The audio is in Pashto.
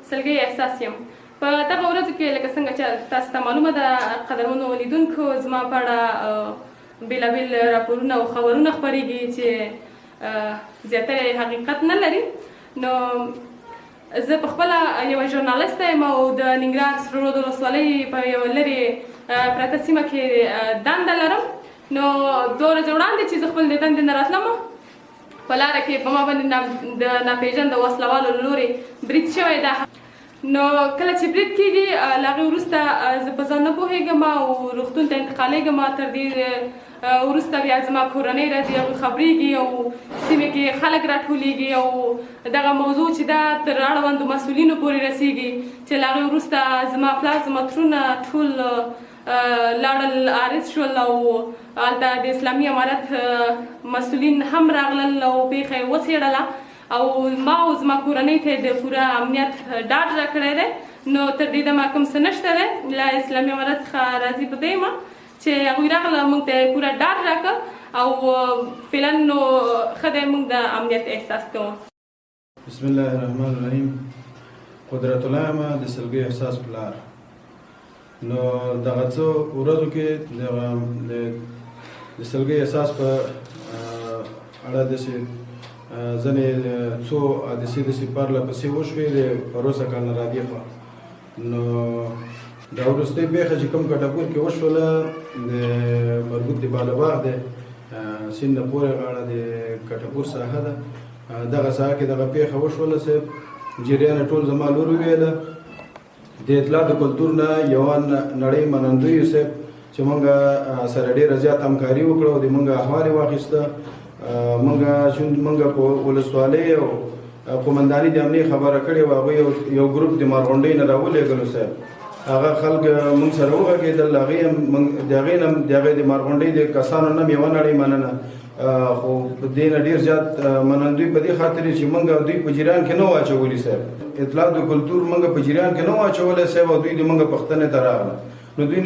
سلګۍ احساس یم. په دغه ورځو کې لکه څنګه چې تاسو ته معلومه ده قدرمنو لیدونکو زما په اړه بېلابېل راپورونه او خبرونه خپرېږي چې زیاتره حقیقت نه لري. نو زه په خپله یوه ژورنالسته یم او د ننګرهار سره رود ولسوالۍ په یوه لرې پرته سیمه کې دنده لرم. نو 2 ورځې وړاندې چې زه خپل د دندې نه راتلم په لاره کې په ما باندې د ناپېژانده وسلوالو له لورې برید شوی ده. نو کله چې برید کېږي له هغې وروسته زه په ځان نه پوهېږم او روغتون ته انتقالېږم. تر دې وروسته بیا زما کورنۍ راځي، هغوی خبرېږي او سیمې کې خلک راټولېږي او دغه موضوع چې ده تر اړوندو مسؤلینو پورې رسېږي چې له هغې وروسته زما پلار زما ترونه ټول لاړل عارض شول او هلته د اسلامي امارت مسؤلین هم راغلل او پیښه یې وڅېړله او ما او زما کورنۍ ته د پوره امنیت ډاډ راکړی دی. نو تر دې دمه کوم څه نشته دی له اسلامي امارت څخه راضي په دې یم چې هغوی راغله موږ ته پوره ډاډ راکړه او فعلا نو ښه دی موږ د امنیت احساس کوو. بسم الله الرحمن الرحیم. قدرت الله یم د سلګۍ احساس پلار. نو دغه څو ورځو کې د سلګۍ احساس په اړه داسې ځینې څو حادثې داسې پرله پسې وشوې د پروسه کال نه رادېخوا. نو دا وروستۍ پېښه چې کوم کټپور کې وشوله د مربوط د بالاباغ د سیند نه پورې غاړه د کټپور ساحه ده. دغه ساحه کې دغه پېښه وشوله صاحب. جریان ټول زما لور وویله. د اطلاع د کلتور نه یوه نړۍ منندویو صاحب چې موږ سره ډېره زیات همکاري وکړه او د موږ احوال یې واخیسته. موږ په ولسوالۍ او قومنداني د امنیې خبره کړې وه. هغوی یو ګروپ د مارغونډۍ نه راولېږلو صاحب. هغه خلک موږ سره وغږېدل. د هغې د مارغونډۍ د کسانو نه یوه نړۍ مننه، خو دې نه ډېر زیات منندوی په دې خاطر چې موږ او دوی په جریان کې نه وو اچولي صاحب. اطلاع د کلتور موږ په جریان کې نه وو اچولی صاحب او دوی د موږ پوښتنې ته راغله. نو دوی